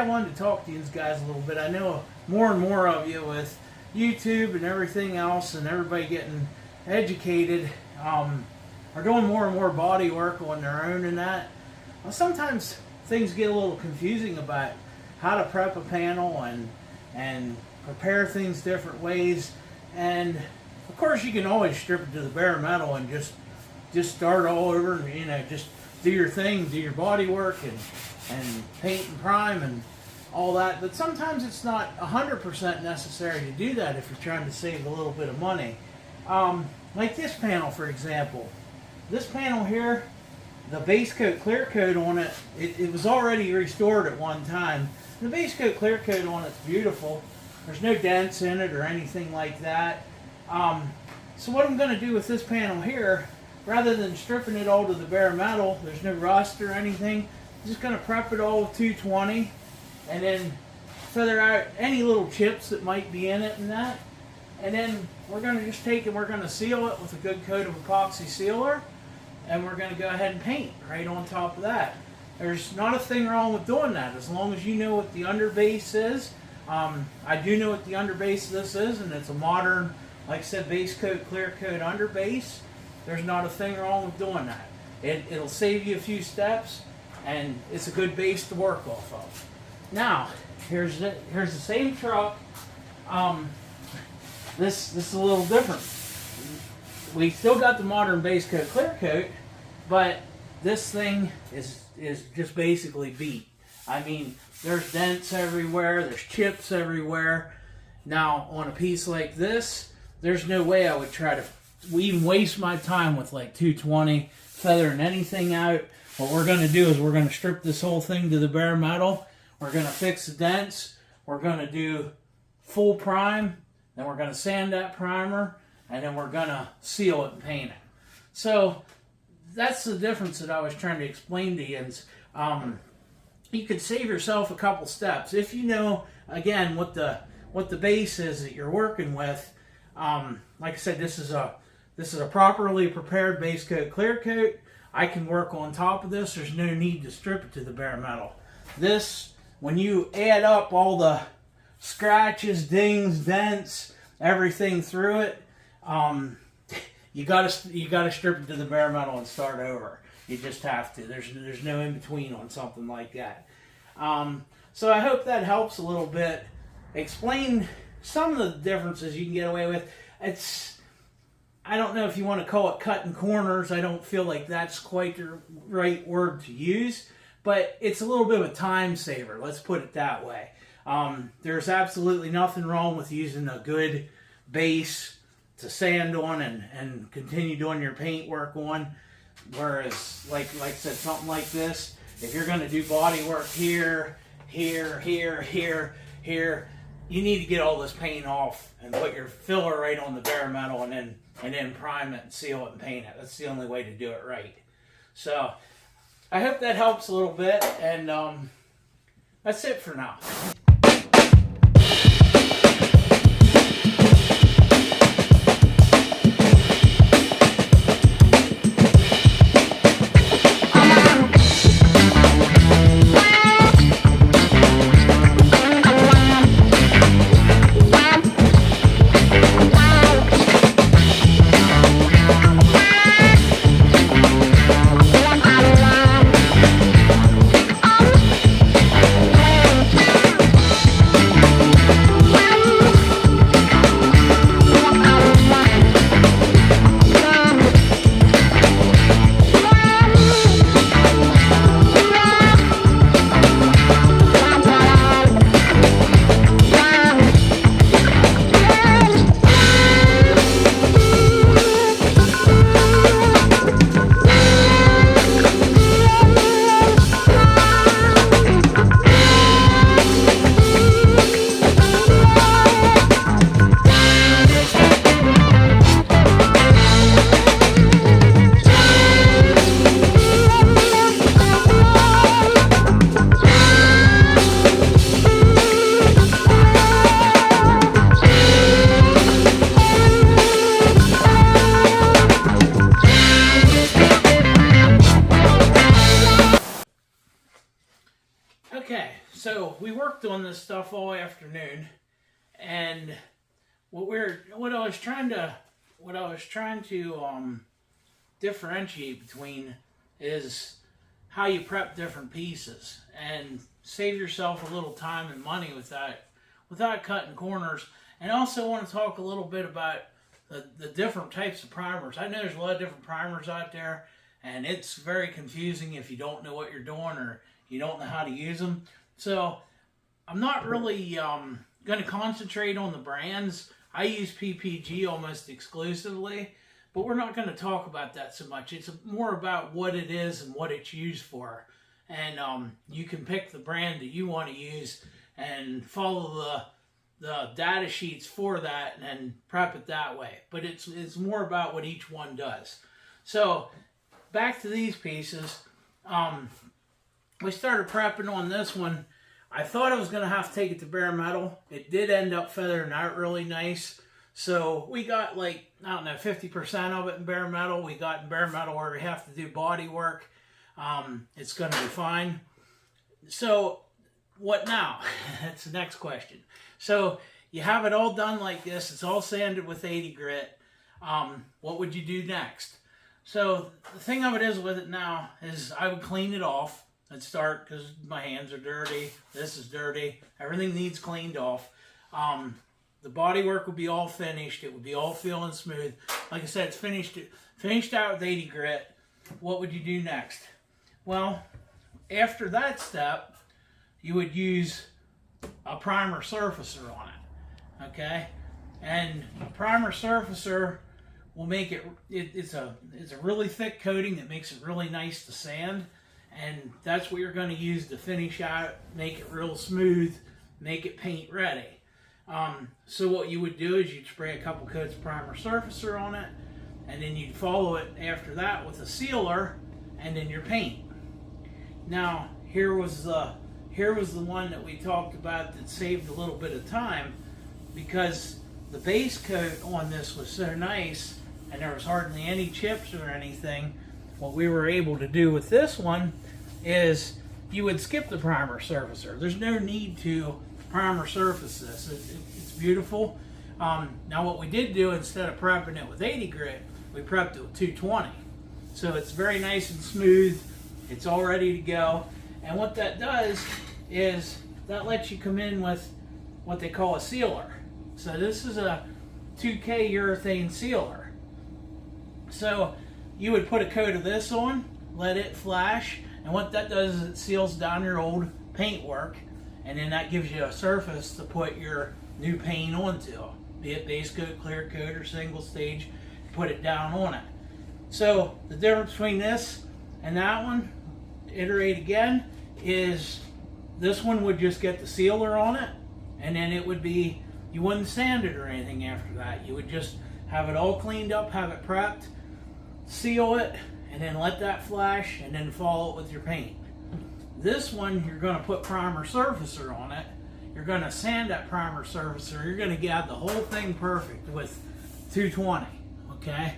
wanted to talk to you guys a little bit. I know more and more of you with YouTube and everything else, and everybody getting educated, are doing more and more body work on their own and that. Well, sometimes things get a little confusing about how to prep a panel and prepare things different ways. And of course, you can always strip it to the bare metal and just start all over, and, you know, just do your thing, do your body work, and paint and prime and all that. But sometimes it's not 100% necessary to do that if you're trying to save a little bit of money. Like this panel, for example. This panel here, the base coat clear coat on it, it was already restored at one time. The base coat clear coat on it's beautiful. There's no dents in it or anything like that. So what I'm going to do with this panel here, rather than stripping it all to the bare metal, there's no rust or anything, I'm just going to prep it all with 220 and then feather out any little chips that might be in it and that. And then we're going to just take it, we're going to seal it with a good coat of epoxy sealer, and we're going to go ahead and paint right on top of that. There's not a thing wrong with doing that as long as you know what the underbase is. I do know what the underbase of this is, and it's a modern, like I said, base coat, clear coat underbase. There's not a thing wrong with doing that. It'll save you a few steps, and it's a good base to work off of. Now, here's the same truck. This is a little different. We still got the modern base coat, clear coat, but this thing is just basically beat. I mean, there's dents everywhere, there's chips everywhere. Now, on a piece like this, there's no way I would try to even waste my time with like 220, feathering anything out. What we're going to do is we're going to strip this whole thing to the bare metal. We're going to fix the dents. We're going to do full prime. Then we're going to sand that primer. And then we're going to seal it and paint it. So that's the difference that I was trying to explain to you. You could save yourself a couple steps if you know, again, what the base is that you're working with. Like I said, this is a properly prepared base coat, clear coat. I can work on top of this. There's no need to strip it to the bare metal. This, when you add up all the scratches, dings, dents, everything through it, you gotta strip it to the bare metal and start over. You just have to. There's no in between on something like that. So I hope that helps a little bit. Explain some of the differences you can get away with. I don't know if you want to call it cutting corners. I don't feel like that's quite the right word to use, but it's a little bit of a time saver. Let's put it that way. There's absolutely nothing wrong with using a good base to sand on and continue doing your paint work on. Whereas, like I said, something like this, if you're going to do body work here, here, here, here, here, you need to get all this paint off and put your filler right on the bare metal and then prime it and seal it and paint it. That's the only way to do it right. So I hope that helps a little bit, and that's it for now. so we worked on this stuff all afternoon, and what I was trying to differentiate between is how you prep different pieces and save yourself a little time and money without cutting corners. And I also want to talk a little bit about the different types of primers. I know there's a lot of different primers out there, and it's very confusing if you don't know what you're doing or you don't know how to use them. So I'm not really going to concentrate on the brands. I use PPG almost exclusively, but we're not going to talk about that so much. It's more about what it is and what it's used for. And you can pick the brand that you want to use and follow the data sheets for that and prep it that way. But it's more about what each one does. So back to these pieces. We started prepping on this one. I thought I was going to have to take it to bare metal. It did end up feathering out really nice. So we got like, I don't know, 50% of it in bare metal. We got in bare metal where we have to do body work. It's going to be fine. So what now? That's the next question. So you have it all done like this. It's all sanded with 80 grit. What would you do next? So the thing of it is with it now is I would clean it off. I'd start because my hands are dirty. This is dirty. Everything needs cleaned off. The body work would be all finished. It would be all feeling smooth. Like I said, it's finished out with 80 grit. What would you do next? Well, after that step, you would use a primer surfacer on it. Okay? And a primer surfacer will make it's a really thick coating that makes it really nice to sand. And that's what you're going to use to finish out, make it real smooth, make it paint ready. So what you would do is you'd spray a couple coats of primer surfacer on it, and then you'd follow it after that with a sealer, and then your paint. Now here was the one that we talked about that saved a little bit of time, because the base coat on this was so nice and there was hardly any chips or anything. What we were able to do with this one is you would skip the primer surfacer. There's no need to primer surface this. It's beautiful. Now what we did do, instead of prepping it with 80 grit, we prepped it with 220. So it's very nice and smooth. It's all ready to go. And what that does is that lets you come in with what they call a sealer. So this is a 2K urethane sealer. So you would put a coat of this on, let it flash, and what that does is it seals down your old paint work, and then that gives you a surface to put your new paint onto, be it base coat, clear coat, or single stage. Put it down on it. So the difference between this and that one, iterate again, is this one would just get the sealer on it, and then it would be, you wouldn't sand it or anything after that. You would just have it all cleaned up, have it prepped, seal it, and then let that flash, and then follow it with your paint. This one, you're going to put primer surfacer on it. You're going to sand that primer surfacer. You're going to get the whole thing perfect with 220. Okay?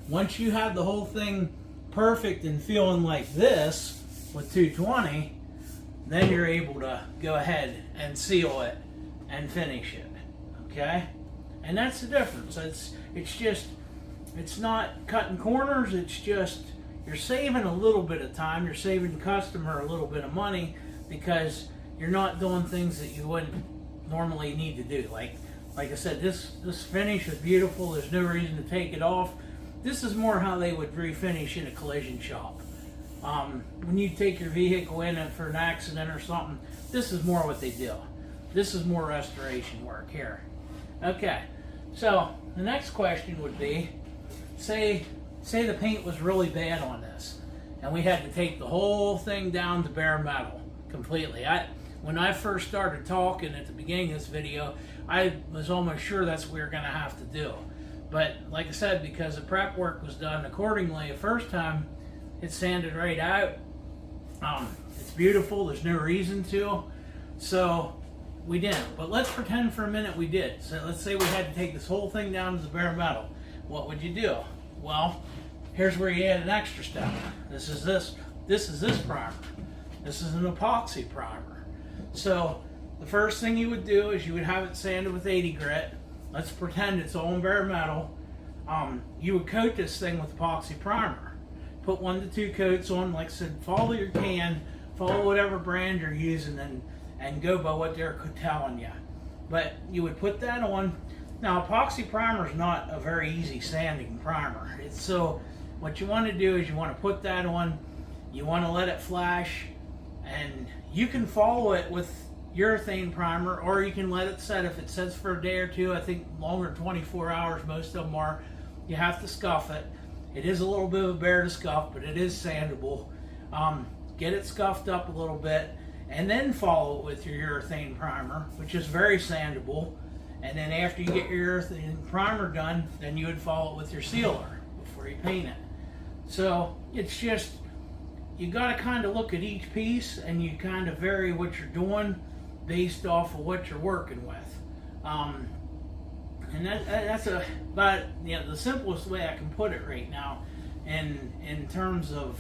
Once you have the whole thing perfect and feeling like this with 220, then you're able to go ahead and seal it and finish it. Okay? And that's the difference. It's not cutting corners. It's just you're saving a little bit of time. You're saving the customer a little bit of money because you're not doing things that you wouldn't normally need to do. Like I said, this finish is beautiful. There's no reason to take it off. This is more how they would refinish in a collision shop. When you take your vehicle in for an accident or something, this is more what they do. This is more restoration work here. Okay, so the next question would be, say the paint was really bad on this, and we had to take the whole thing down to bare metal completely. When I first started talking at the beginning of this video, I was almost sure that's what we were going to have to do. But like I said, because the prep work was done accordingly the first time, it sanded right out. It's beautiful. There's no reason to. So we didn't. But let's pretend for a minute we did. So let's say we had to take this whole thing down to the bare metal. What would you do? Well, here's where you add an extra step. This is this primer. This is an epoxy primer. So the first thing you would do is you would have it sanded with 80 grit. Let's pretend it's all in bare metal. You would coat this thing with epoxy primer. Put 1 to 2 coats on. Like I said, follow your can, follow whatever brand you're using, and go by what they're telling you. But you would put that on. Now, epoxy primer is not a very easy sanding primer. So what you want to do is you want to put that on. You want to let it flash, and you can follow it with urethane primer, or you can let it set. If it sets for a day or two, I think longer than 24 hours, most of them are, you have to scuff it. It is a little bit of a bear to scuff, but it is sandable. Get it scuffed up a little bit, and then follow it with your urethane primer, which is very sandable. And then after you get your urethane primer done, then you would follow it with your sealer before you paint it. So it's just, you got to kind of look at each piece, and you kind of vary what you're doing based off of what you're working with. And that's about the simplest way I can put it right now, in terms of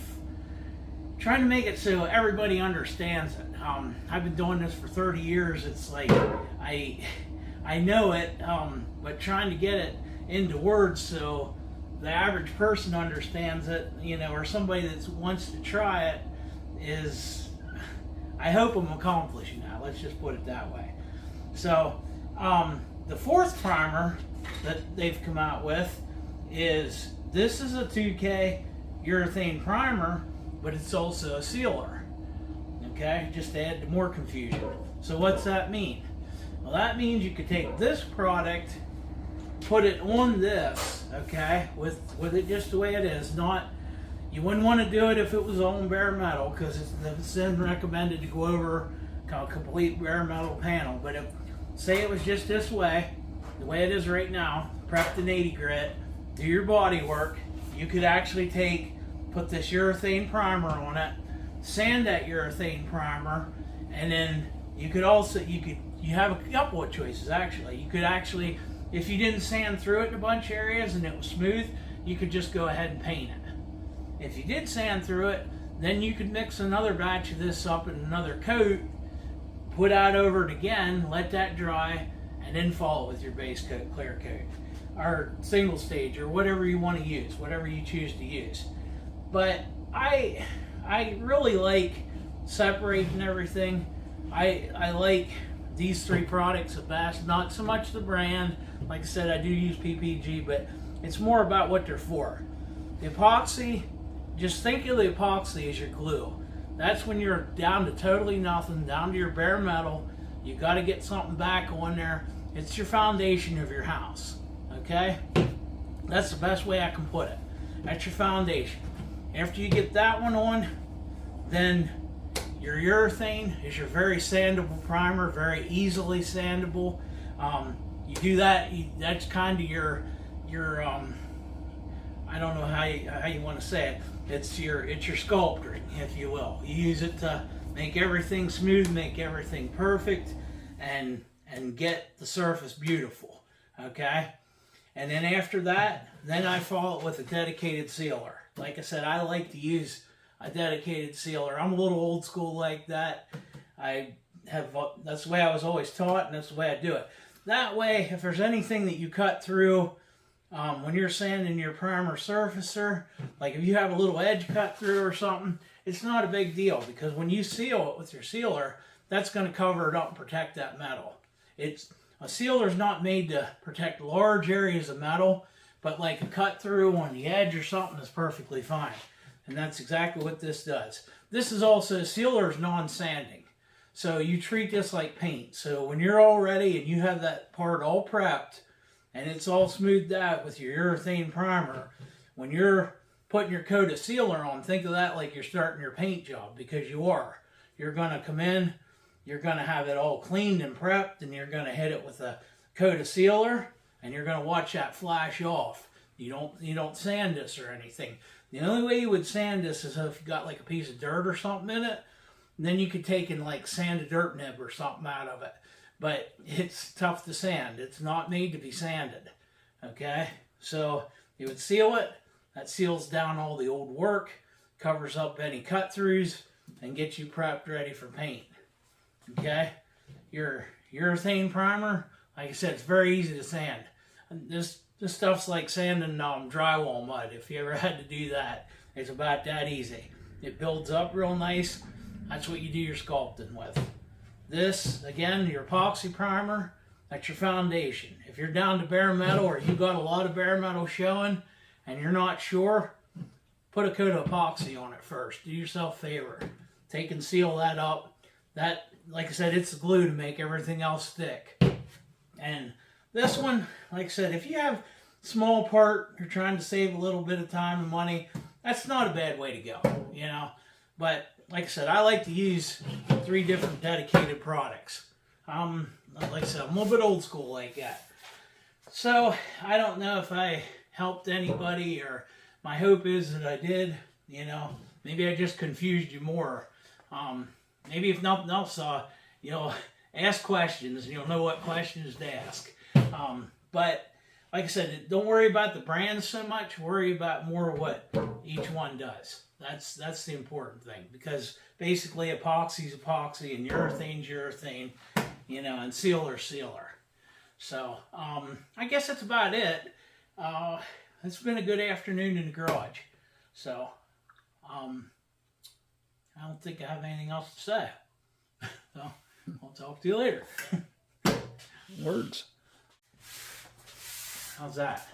trying to make it so everybody understands it. I've been doing this for 30 years. It's like I know it, but trying to get it into words so the average person understands it, or somebody that wants to try it, is, I hope I'm accomplishing that. Let's just put it that way. So the fourth primer that they've come out with is, this is a 2K urethane primer, but it's also a sealer. Okay, just to add more confusion. So what's that mean? Well, that means you could take this product, put it on this, okay, with it just the way it is. You wouldn't want to do it if it was all in bare metal, because it's then recommended to go over a complete bare metal panel. But say it was just this way, the way it is right now, prepped in 80 grit, do your body work, you could actually put this urethane primer on it, sand that urethane primer, and then you have a couple of choices actually. You could actually, if you didn't sand through it in a bunch of areas and it was smooth, you could just go ahead and paint it. If you did sand through it, then you could mix another batch of this up in another coat, put out over it again, let that dry, and then follow it with your base coat, clear coat, or single stage, or whatever you want to use, whatever you choose to use. But I really like separating everything. I like these three products the best. Not so much the brand. Like I said, I do use PPG, but it's more about what they're for. The epoxy, just think of the epoxy as your glue. That's when you're down to totally nothing, down to your bare metal. You got to get something back on there. It's your foundation of your house. Okay? That's the best way I can put it. That's your foundation. After you get that one on, then your urethane is your very sandable primer, very easily sandable. You do that, that's kind of your I don't know how you want to say it. It's your sculpting, if you will. You use it to make everything smooth, make everything perfect, and get the surface beautiful. Okay? And then after that, then I follow it with a dedicated sealer. Like I said, I like to use a dedicated sealer. I'm a little old school like that. That's the way I was always taught, and that's the way I do it. That way, if there's anything that you cut through when you're sanding your primer surfacer, like if you have a little edge cut through or something, it's not a big deal, because when you seal it with your sealer, that's going to cover it up and protect that metal. A sealer is not made to protect large areas of metal, but like a cut through on the edge or something is perfectly fine. And that's exactly what this does. This is also, sealer is non-sanding. So you treat this like paint. So when you're all ready and you have that part all prepped and it's all smoothed out with your urethane primer, when you're putting your coat of sealer on, think of that like you're starting your paint job, because you are. You're going to come in, you're going to have it all cleaned and prepped, and you're going to hit it with a coat of sealer, and you're going to watch that flash off. You don't sand this or anything. The only way you would sand this is if you got like a piece of dirt or something in it, and then you could take and like sand a dirt nib or something out of it. But it's tough to sand. It's not made to be sanded. Okay? So you would seal it. That seals down all the old work, covers up any cut throughs, and gets you prepped ready for paint. Okay, your urethane primer, like I said, it's very easy to sand. This stuff's like sanding drywall mud. If you ever had to do that, it's about that easy. It builds up real nice. That's what you do your sculpting with. This, again, your epoxy primer, that's your foundation. If you're down to bare metal or you've got a lot of bare metal showing and you're not sure, put a coat of epoxy on it first. Do yourself a favor. Take and seal that up. That, like I said, it's the glue to make everything else stick. And this one, like I said, if you have small part, you're trying to save a little bit of time and money, that's not a bad way to go, you know. But like I said, I like to use 3 different dedicated products. Like I said, I'm a little bit old school like that. So I don't know if I helped anybody, or my hope is that I did. You know, maybe I just confused you more. Maybe if nothing else, you know, ask questions and you'll know what questions to ask. But like I said, don't worry about the brands so much. Worry about more what each one does. That's the important thing, because basically epoxy's epoxy and urethane's urethane, you know, and sealer's sealer. So I guess that's about it. It's been a good afternoon in the garage. So I don't think I have anything else to say. So I'll talk to you later. Words. How's that?